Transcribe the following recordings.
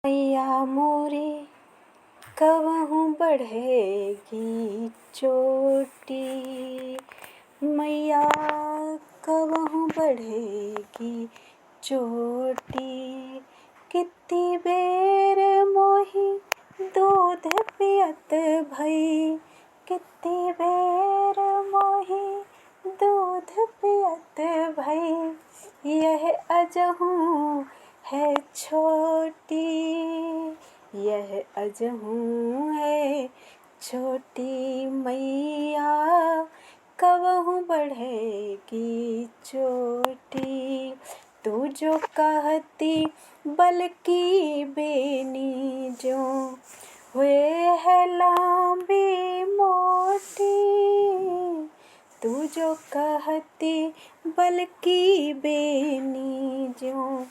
मैया मोरी कबहू बढ़ेगी चोटी, मैया कबहू बढ़ेगी चोटी। कितनी बेर मोही दूध पियत भई, कितनी बेर मोही दूध पियत भई। यह अजहू है छोटी, यह अजहू है छोटी। मैया कबहू बढ़ेगी चोटी। तू जो कहती बल्कि बेनी जो हुए है लंबी मोटी। तू जो कहती बल्कि बेनी जो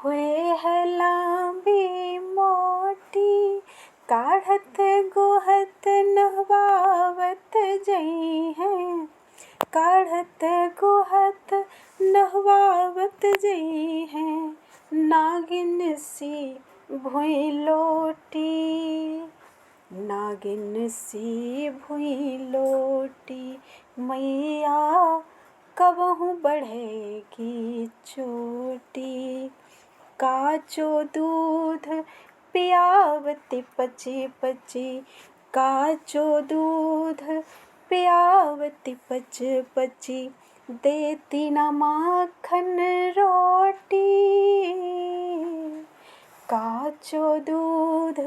हुए है लंबी मोटी। काढ़त गुहत नहवावत जई हैं, काढ़त गुहत नहवावत जई हैं। नागिन सी भुई लोटी, नागिन सी भुई लोटी। मैया कबहू बढ़ेगी चोटी। काचो दूध पियावती पची पची, काचो दूध पियावती पच पची। देती न माखन रोटी, काचो दूध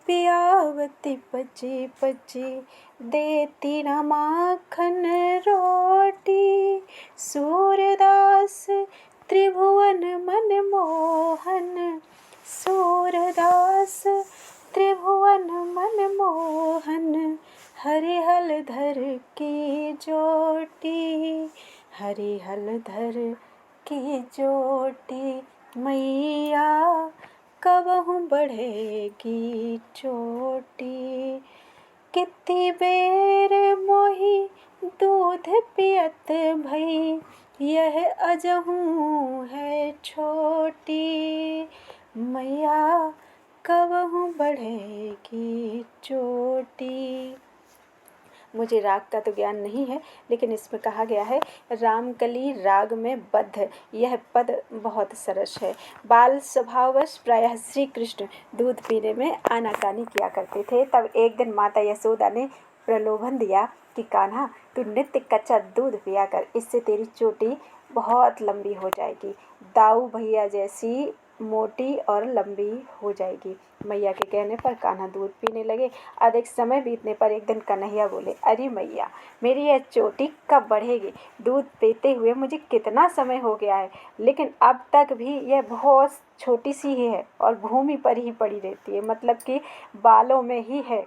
पियावती पची पची। देती न माखन रोटी। सूरदास त्रिभुवन मनमोहन, सूरदास त्रिभुवन मनमोहन। हरिहलधर की जोटी, हरिहलधर की जोटी। मैया कबहू बढ़ेगी चोटी। कितनी बेर मोही दूध पियत भई, यह अजहू है छोटी। मैया कबहू बढ़ेगी चोटी। मुझे राग का तो ज्ञान नहीं है, लेकिन इसमें कहा गया है रामकली राग में बद्ध। यह पद बहुत सरस है। बाल स्वभाववश प्रायः श्री कृष्ण दूध पीने में आनाकानी किया करते थे। तब एक दिन माता यशोदा ने प्रलोभन दिया कि कान्हा, तू नित्य कच्चा दूध पिया कर, इससे तेरी चोटी बहुत लंबी हो जाएगी, दाऊ भैया जैसी मोटी और लंबी हो जाएगी। मैया के कहने पर कान्हा दूध पीने लगे। अधिक समय बीतने पर एक दिन कन्हैया बोले, अरे मैया, मेरी यह चोटी कब बढ़ेगी? दूध पीते हुए मुझे कितना समय हो गया है, लेकिन अब तक भी यह बहुत छोटी सी ही है और भूमि पर ही पड़ी रहती है, मतलब कि बालों में ही है।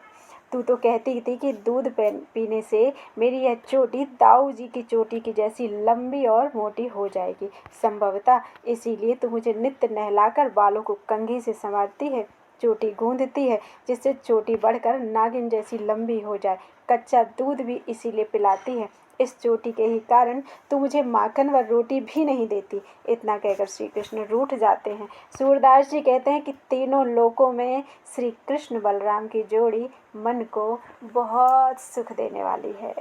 तू तो कहती थी कि दूध पीने से मेरी यह चोटी दाऊ जी की चोटी की जैसी लंबी और मोटी हो जाएगी। संभवतः इसीलिए तू मुझे नित्य नहलाकर बालों को कंघी से संवारती है, चोटी गूंथती है, जिससे चोटी बढ़कर नागिन जैसी लंबी हो जाए। कच्चा दूध भी इसीलिए पिलाती है। इस चोटी के ही कारण तू मुझे माखन व रोटी भी नहीं देती। इतना कहकर श्री कृष्ण रूठ जाते हैं। सूरदास जी कहते हैं कि तीनों लोकों में श्री कृष्ण बलराम की जोड़ी मन को बहुत सुख देने वाली है।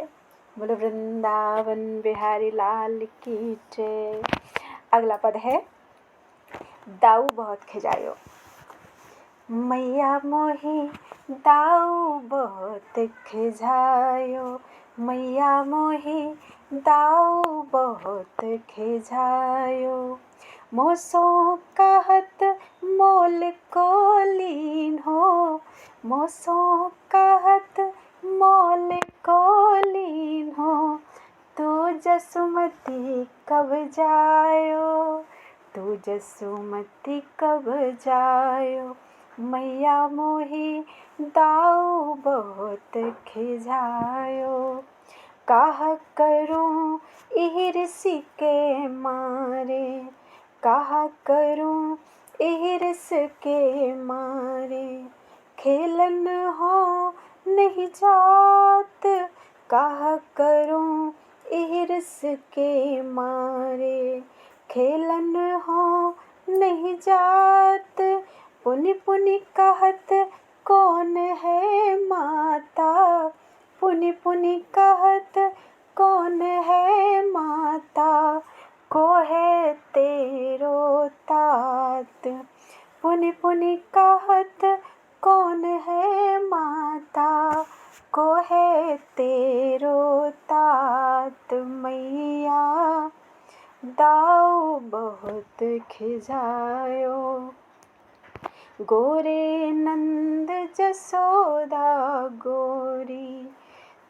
बोलो वृंदावन बिहारी लाल की जय। अगला पद है दाऊ बहुत खिजायो। मैया मोही दाऊ बहुत खिजायो, मैया मोही दाऊ बहुत खिजायो। मोसो कहत मोल को लीन हो, मोसो कहत मोल को लीन हो। तू जसुमती कब जायो, तू जसुमती कब जायो। मैया मोही दाऊ बहुत खिजायो। काह करूं इहिरिसी के मारे, काह करूं इहिरिस के मारे। खेलन हो नहीं जात, काह करूं इहिरिस के मारे। खेलन हो नहीं जात, पुनि पुनि कहत कौन है माता, पुनि पुनि कहत कौन है माता, को है तेरो तात। पुनि पुनि कहत कौन है माता, को है तेरो तात। मैया दाऊ बहुत खिजायो, गोरे नंद जसोदा गोरी,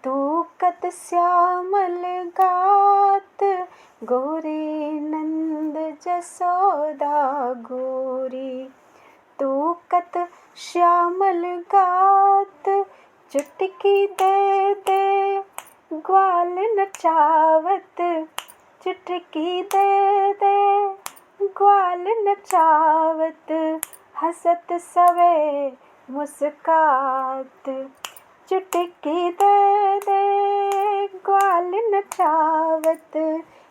तू कत श्यामल गात, गोरे नंद जसोदा गोरी, तू कत श्यामल गात। चुटकी दे दे ग्वाल नचावत, चुटकी दे दे ग्वाल नचावत, हसत सवे मुस्कात। चुटकी दे दे ग्वाल नचावत,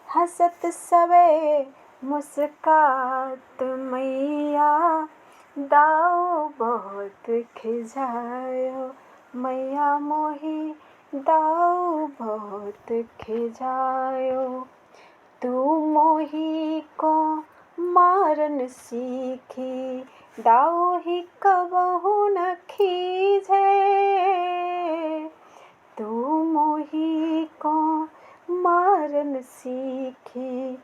हसत सवे मुस्कात। मैया दाऊ बहुत खिजायो, मैया मोही दाऊ बहुत खिजायो। तू मोही को मारन सीखी, दाऊ ही कबहु न खीझे। तू मोही को मारन सीखी,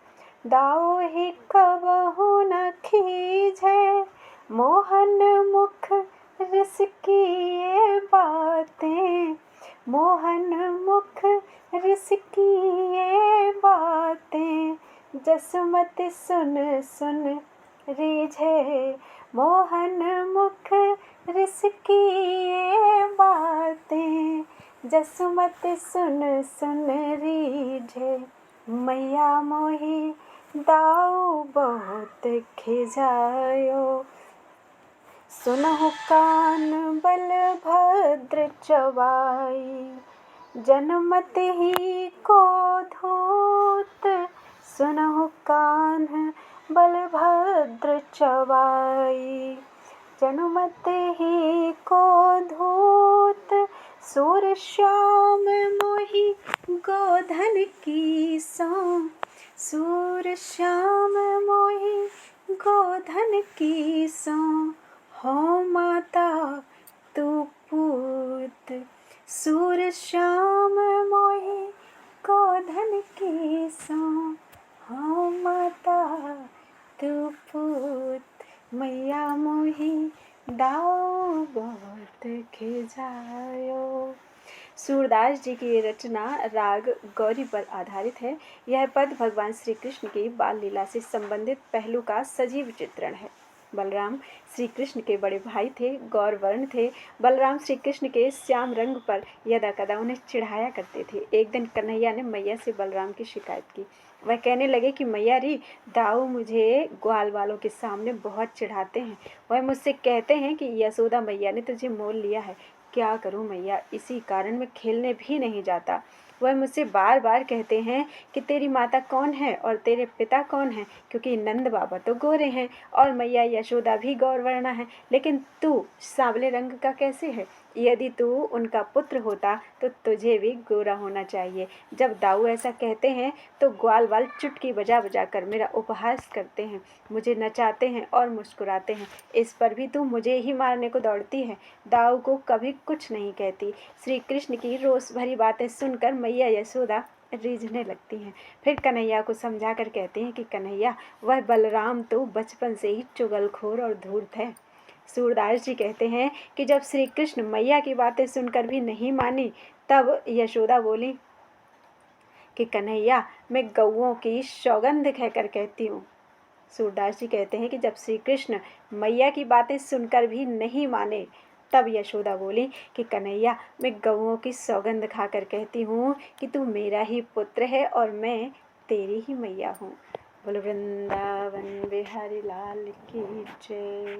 दाऊ ही कबहु न खीझे। मोहन मुख रस की ये बातें, मोहन मुख रस की ये बातें, जसमत सुन सुन रीझे। मोहन मुख रस की ये बातें, जसमत सुन सुन रीझे। मैया मोही दाऊ बहुत खिजायो, सुनहु कान बलभद्र चवाई, जनमत ही को धूत। सुनहु कान बलभद्र चवाई, जनमत ही को धूत। सूर श्याम मोहि गोधन की सौ, सूर श्याम मोहि गोधन की सौ, हो माता तू पूत। सूर श्याम मोहि गोधन की सौ, हो माता तू पूत। मैया मोहि दाऊ बहुत खिजायो। सूरदास जी की ये रचना राग गौरी पर आधारित है। यह पद भगवान श्री कृष्ण की बाल लीला से संबंधित पहलू का सजीव चित्रण है। बलराम श्री कृष्ण के बड़े भाई थे, गौर वर्ण थे। बलराम श्री कृष्ण के श्याम रंग पर यदा कदा उन्हें चिढ़ाया करते थे। एक दिन कन्हैया ने मैया से बलराम की शिकायत की। वह कहने लगे कि मैया री, दाऊ मुझे ग्वाल वालों के सामने बहुत चिढ़ाते हैं। वह मुझसे कहते हैं कि यशोदा मैया ने तुझे मोल लिया है। क्या करूं मैया, इसी कारण मैं खेलने भी नहीं जाता। वह मुझसे बार बार कहते हैं कि तेरी माता कौन है और तेरे पिता कौन है, क्योंकि नंद बाबा तो गोरे हैं और मैया यशोदा भी गौरवर्णा है, लेकिन तू सांवले रंग का कैसे है। यदि तू उनका पुत्र होता तो तुझे भी गोरा होना चाहिए। जब दाऊ ऐसा कहते हैं तो ग्वाल वाल चुटकी बजा बजा कर मेरा उपहास करते हैं, मुझे नचाते हैं और मुस्कुराते हैं। इस पर भी तू मुझे ही मारने को दौड़ती है। दाऊ को कभी कुछ नहीं कहती। श्री कृष्ण की रोष भरी बातें सुनकर मैया यशोदा रीझने लगती हैं। फिर कन्हैया को समझा कर कहते हैं कि कन्हैया, वह बलराम तो बचपन से ही चुगलखोर और धूर्त है। सूरदास जी कहते हैं कि जब श्री कृष्ण मैया की बातें सुनकर भी नहीं मानी, तब यशोदा बोली कि कन्हैया, मैं गौओं की सौगंध कहकर कहती हूँ। सूरदास जी कहते हैं कि जब श्री कृष्ण मैया की बातें सुनकर भी नहीं माने, तब यशोदा बोली कि कन्हैया, मैं गौओं की सौगंध खाकर कहती हूँ कि तू मेरा ही पुत्र है और मैं तेरी ही मैया हूँ। बोलो वृंदावन बिहारी लाल की जय।